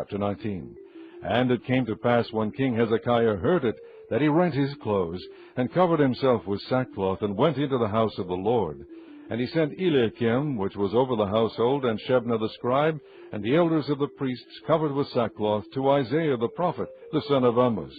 Chapter 19. And it came to pass, when King Hezekiah heard it, that he rent his clothes, and covered himself with sackcloth, and went into the house of the Lord. And he sent Eliakim, which was over the household, and Shebna the scribe, and the elders of the priests, covered with sackcloth, to Isaiah the prophet, the son of Amoz.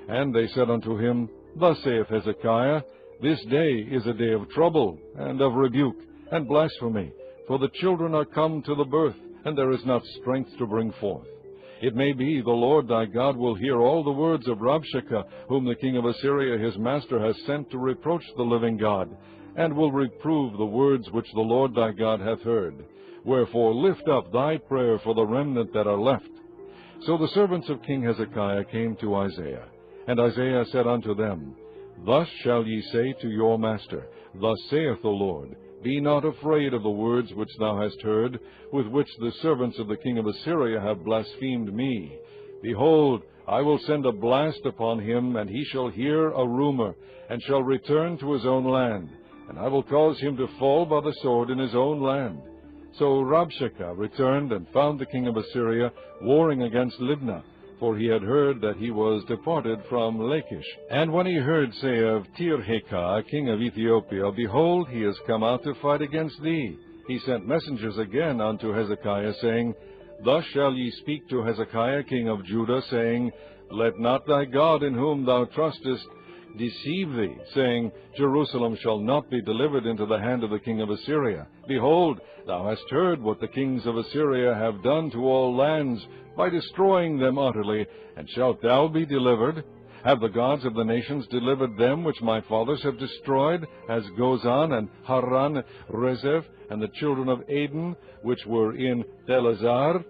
And they said unto him, Thus saith Hezekiah, This day is a day of trouble, and of rebuke, and blasphemy, for the children are come to the birth, and there is not strength to bring forth. It may be the Lord thy God will hear all the words of Rabshakeh, whom the king of Assyria his master has sent to reproach the living God, and will reprove the words which the Lord thy God hath heard. Wherefore lift up thy prayer for the remnant that are left. So the servants of King Hezekiah came to Isaiah. And Isaiah said unto them, Thus shall ye say to your master, Thus saith the Lord, Be not afraid of the words which thou hast heard, with which the servants of the king of Assyria have blasphemed me. Behold, I will send a blast upon him, and he shall hear a rumor, and shall return to his own land. And I will cause him to fall by the sword in his own land. So Rabshakeh returned, and found the king of Assyria warring against Libnah, for he had heard that he was departed from Lachish. And when he heard say of Tirhakah, king of Ethiopia, Behold, he is come out to fight against thee, he sent messengers again unto Hezekiah, saying, Thus shall ye speak to Hezekiah king of Judah, saying, Let not thy God in whom thou trustest deceive thee, saying, Jerusalem shall not be delivered into the hand of the king of Assyria. Behold, thou hast heard what the kings of Assyria have done to all lands, by destroying them utterly, and shalt thou be delivered? Have the gods of the nations delivered them which my fathers have destroyed, as Gozan and Haran, Rezeph, and the children of Aden, which were in Telazar?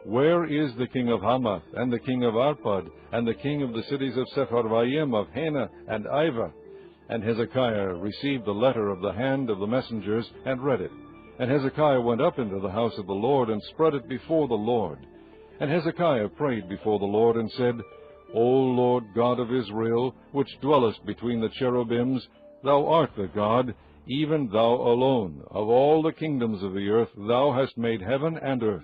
Where is the king of Hamath, and the king of Arpad, and the king of the cities of Sepharvaim, of Hena and Ivah? And Hezekiah received the letter of the hand of the messengers, and read it. And Hezekiah went up into the house of the Lord, and spread it before the Lord. And Hezekiah prayed before the Lord, and said, O Lord God of Israel, which dwellest between the cherubims, thou art the God, even thou alone. Of all the kingdoms of the earth thou hast made heaven and earth.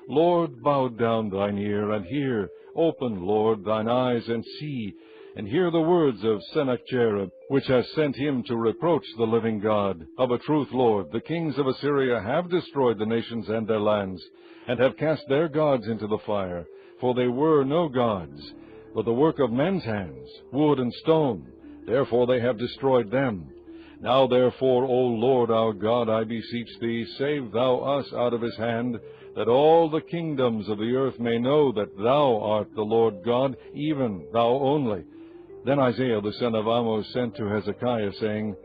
Lord, bow down thine ear, and hear. Open, Lord, thine eyes, and see, and hear the words of Sennacherib, which has sent him to reproach the living God. Of a truth, Lord, the kings of Assyria have destroyed the nations and their lands, and have cast their gods into the fire. For they were no gods, but the work of men's hands, wood and stone. Therefore they have destroyed them. Now therefore, O Lord our God, I beseech thee, save thou us out of his hand, that all the kingdoms of the earth may know that thou art the Lord God, even thou only. Then Isaiah the son of Amoz sent to Hezekiah, saying,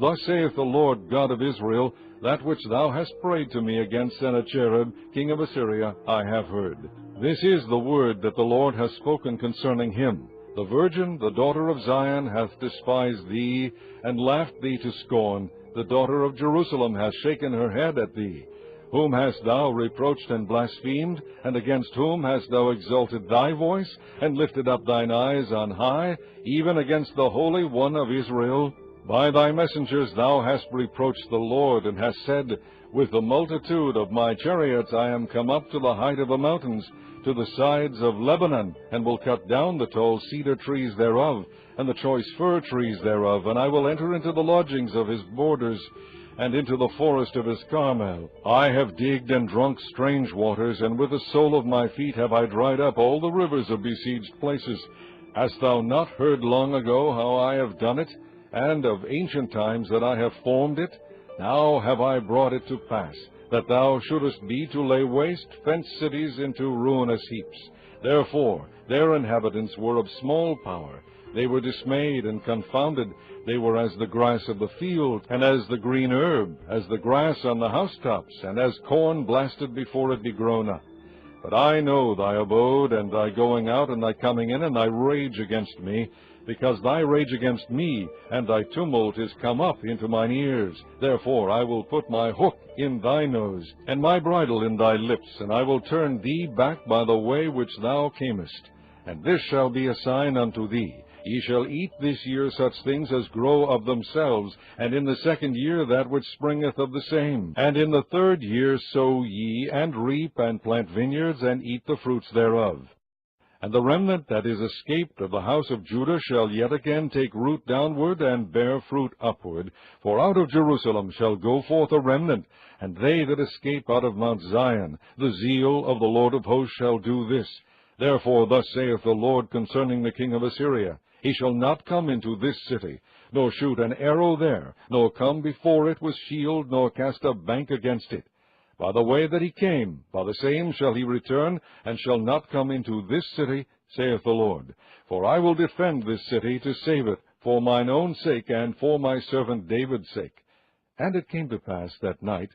Thus saith the Lord God of Israel, That which thou hast prayed to me against Sennacherib, king of Assyria, I have heard. This is the word that the Lord hath spoken concerning him. The virgin, the daughter of Zion, hath despised thee, and laughed thee to scorn. The daughter of Jerusalem hath shaken her head at thee. Whom hast thou reproached and blasphemed? And against whom hast thou exalted thy voice, and lifted up thine eyes on high, even against the Holy One of Israel? By thy messengers thou hast reproached the Lord, and hast said, With the multitude of my chariots I am come up to the height of the mountains, to the sides of Lebanon, and will cut down the tall cedar trees thereof, and the choice fir trees thereof, and I will enter into the lodgings of his borders, and into the forest of his Carmel. I have digged and drunk strange waters, and with the sole of my feet have I dried up all the rivers of besieged places. Hast thou not heard long ago how I have done it, and of ancient times that I have formed it? Now have I brought it to pass, that thou shouldest be to lay waste fenced cities into ruinous heaps. Therefore their inhabitants were of small power. They were dismayed and confounded. They were as the grass of the field, and as the green herb, as the grass on the housetops, and as corn blasted before it be grown up. But I know thy abode, and thy going out, and thy coming in, and thy rage against me, because thy rage against me, and thy tumult is come up into mine ears. Therefore I will put my hook in thy nose, and my bridle in thy lips, and I will turn thee back by the way which thou camest. And this shall be a sign unto thee. Ye shall eat this year such things as grow of themselves, and in the second year that which springeth of the same. And in the third year sow ye, and reap, and plant vineyards, and eat the fruits thereof. And the remnant that is escaped of the house of Judah shall yet again take root downward, and bear fruit upward. For out of Jerusalem shall go forth a remnant, and they that escape out of Mount Zion. The zeal of the Lord of hosts shall do this. Therefore thus saith the Lord concerning the king of Assyria, He shall not come into this city, nor shoot an arrow there, nor come before it with shield, nor cast a bank against it. By the way that he came, by the same shall he return, and shall not come into this city, saith the Lord. For I will defend this city to save it, for mine own sake, and for my servant David's sake. And it came to pass that night,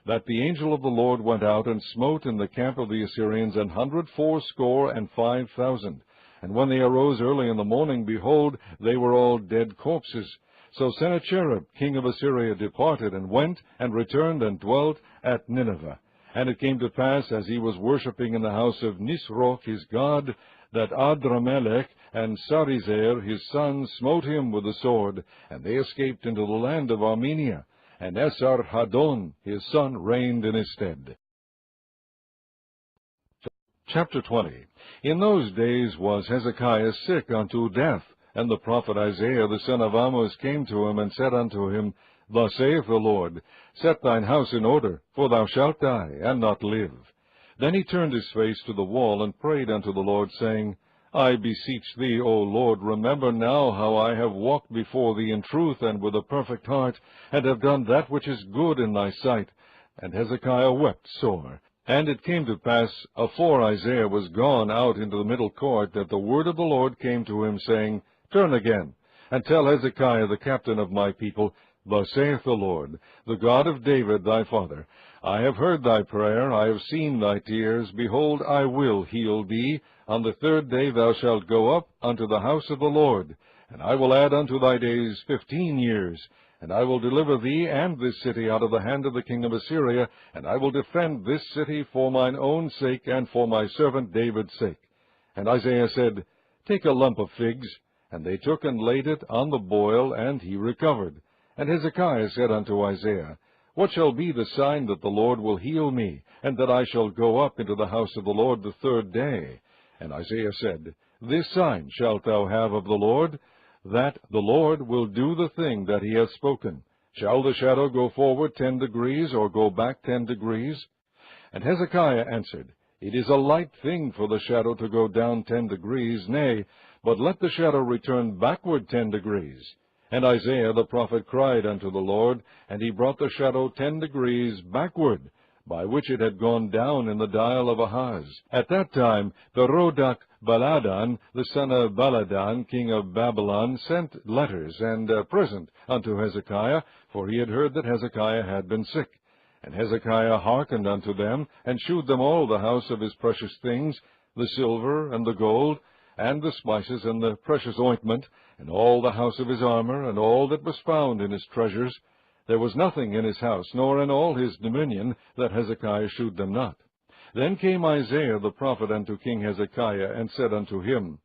that the angel of the Lord went out, and smote in the camp of the Assyrians 185,000. And when they arose early in the morning, behold, they were all dead corpses. So Sennacherib king of Assyria departed, and went, and returned, and dwelt at Nineveh. And it came to pass, as he was worshipping in the house of Nisroch his god, that Adramelech and Sarezer his son smote him with the sword, and they escaped into the land of Armenia. And Esarhaddon his son reigned in his stead. Chapter 20. In those days was Hezekiah sick unto death. And the prophet Isaiah the son of Amoz came to him, and said unto him, Thus saith the Lord, Set thine house in order, for thou shalt die, and not live. Then he turned his face to the wall, and prayed unto the Lord, saying, I beseech thee, O Lord, remember now how I have walked before thee in truth and with a perfect heart, and have done that which is good in thy sight. And Hezekiah wept sore. And it came to pass, afore Isaiah was gone out into the middle court, that the word of the Lord came to him, saying, Turn again, and tell Hezekiah the captain of my people, Thus saith the Lord, the God of David thy father, I have heard thy prayer, I have seen thy tears. Behold, I will heal thee. On the third day thou shalt go up unto the house of the Lord, and I will add unto thy days 15 years. And I will deliver thee and this city out of the hand of the king of Assyria, and I will defend this city for mine own sake, and for my servant David's sake. And Isaiah said, Take a lump of figs. And they took and laid it on the boil, and he recovered. And Hezekiah said unto Isaiah, What shall be the sign that the Lord will heal me, and that I shall go up into the house of the Lord the third day? And Isaiah said, This sign shalt thou have of the Lord, that the Lord will do the thing that he hath spoken. Shall the shadow go forward 10 degrees, or go back 10 degrees? And Hezekiah answered, It is a light thing for the shadow to go down 10 degrees, nay, but let the shadow return backward 10 degrees. And Isaiah the prophet cried unto the Lord, and he brought the shadow 10 degrees backward, by which it had gone down in the dial of Ahaz. At that time Berodach Baladan, the son of Baladan, king of Babylon, sent letters and a present unto Hezekiah, for he had heard that Hezekiah had been sick. And Hezekiah hearkened unto them, and shewed them all the house of his precious things, the silver and the gold, and the spices, and the precious ointment, and all the house of his armor, and all that was found in his treasures. There was nothing in his house, nor in all his dominion, that Hezekiah shewed them not. Then came Isaiah the prophet unto King Hezekiah, and said unto him,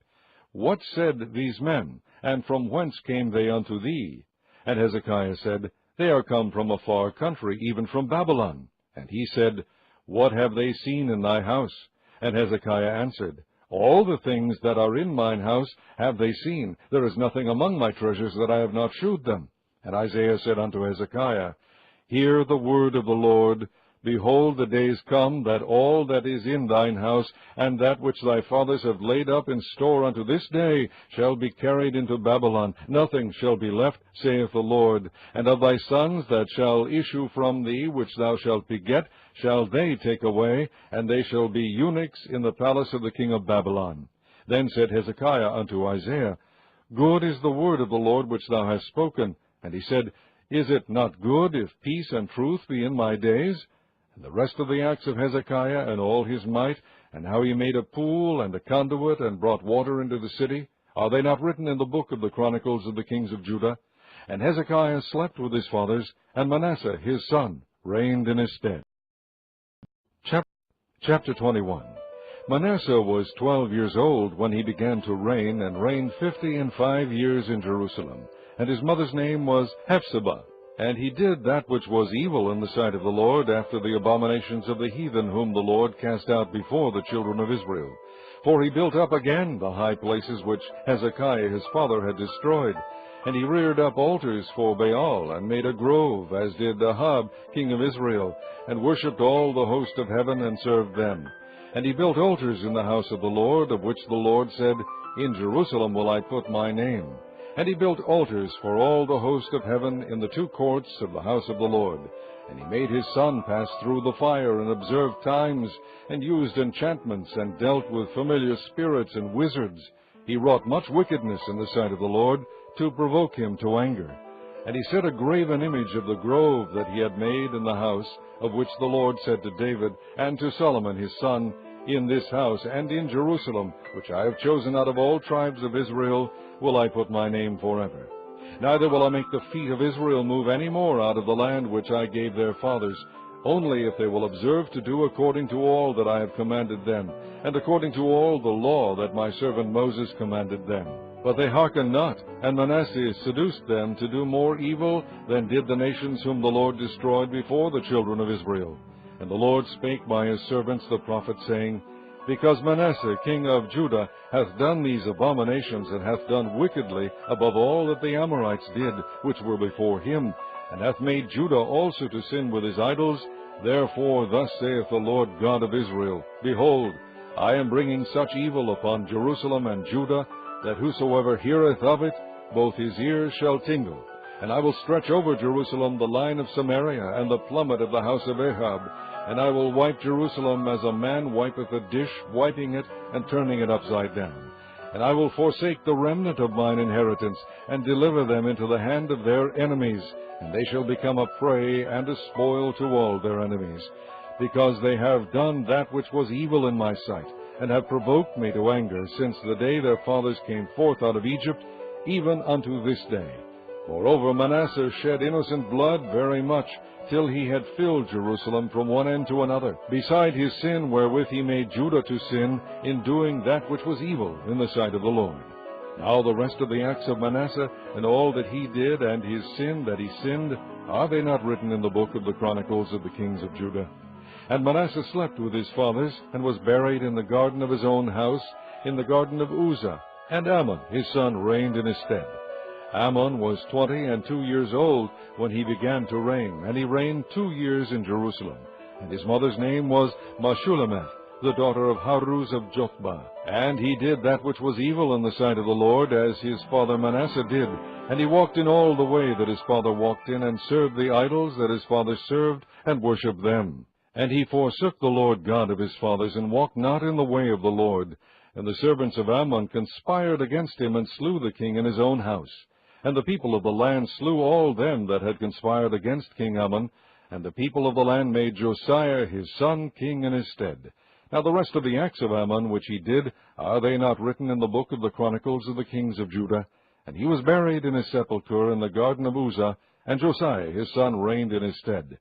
What said these men, and from whence came they unto thee? And Hezekiah said, They are come from a far country, even from Babylon. And he said, What have they seen in thy house? And Hezekiah answered, All the things that are in mine house have they seen. There is nothing among my treasures that I have not shewed them. And Isaiah said unto Hezekiah, Hear the word of the Lord. Behold, the days come, that all that is in thine house, and that which thy fathers have laid up in store unto this day, shall be carried into Babylon. Nothing shall be left, saith the Lord. And of thy sons that shall issue from thee, which thou shalt beget, shall they take away, and they shall be eunuchs in the palace of the king of Babylon. Then said Hezekiah unto Isaiah, Good is the word of the Lord which thou hast spoken. And he said, Is it not good if peace and truth be in my days? And the rest of the acts of Hezekiah, and all his might, and how he made a pool and a conduit, and brought water into the city, are they not written in the book of the Chronicles of the kings of Judah? And Hezekiah slept with his fathers, and Manasseh his son reigned in his stead. Chapter 21. Manasseh was 12 years old when he began to reign, and reigned 55 years in Jerusalem. And his mother's name was Hephzibah. And he did that which was evil in the sight of the Lord, after the abominations of the heathen whom the Lord cast out before the children of Israel. For he built up again the high places which Hezekiah his father had destroyed. And he reared up altars for Baal, and made a grove, as did Ahab king of Israel, and worshipped all the host of heaven, and served them. And he built altars in the house of the Lord, of which the Lord said, In Jerusalem will I put my name. And he built altars for all the host of heaven in the two courts of the house of the Lord. And he made his son pass through the fire, and observed times, and used enchantments, and dealt with familiar spirits and wizards. He wrought much wickedness in the sight of the Lord, to provoke him to anger. And he set a graven image of the grove that he had made in the house, of which the Lord said to David and to Solomon his son, In this house and in Jerusalem, which I have chosen out of all tribes of Israel, will I put my name forever. Neither will I make the feet of Israel move any more out of the land which I gave their fathers, only if they will observe to do according to all that I have commanded them, and according to all the law that my servant Moses commanded them. But they hearkened not, and Manasseh seduced them to do more evil than did the nations whom the Lord destroyed before the children of Israel. And the Lord spake by his servants the prophets, saying, Because Manasseh king of Judah hath done these abominations, and hath done wickedly above all that the Amorites did, which were before him, and hath made Judah also to sin with his idols, therefore thus saith the Lord God of Israel, Behold, I am bringing such evil upon Jerusalem and Judah, that whosoever heareth of it, both his ears shall tingle. And I will stretch over Jerusalem the line of Samaria, and the plummet of the house of Ahab. And I will wipe Jerusalem as a man wipeth a dish, wiping it, and turning it upside down. And I will forsake the remnant of mine inheritance, and deliver them into the hand of their enemies, and they shall become a prey and a spoil to all their enemies. Because they have done that which was evil in my sight, and have provoked me to anger, since the day their fathers came forth out of Egypt, even unto this day. Moreover, Manasseh shed innocent blood very much, till he had filled Jerusalem from one end to another, beside his sin wherewith he made Judah to sin, in doing that which was evil in the sight of the Lord. Now the rest of the acts of Manasseh, and all that he did, and his sin that he sinned, are they not written in the book of the Chronicles of the kings of Judah? And Manasseh slept with his fathers, and was buried in the garden of his own house, in the garden of Uzzah. And Amon his son reigned in his stead. Amon was 22 years old when he began to reign, and he reigned 2 years in Jerusalem. And his mother's name was Meshullemeth, the daughter of Haruz of Jothbah. And he did that which was evil in the sight of the Lord, as his father Manasseh did. And he walked in all the way that his father walked in, and served the idols that his father served, and worshipped them. And he forsook the Lord God of his fathers, and walked not in the way of the Lord. And the servants of Ammon conspired against him, and slew the king in his own house. And the people of the land slew all them that had conspired against King Ammon, and the people of the land made Josiah his son king in his stead. Now the rest of the acts of Ammon which he did, are they not written in the book of the Chronicles of the kings of Judah? And he was buried in his sepulchre in the garden of Uzzah, and Josiah his son reigned in his stead.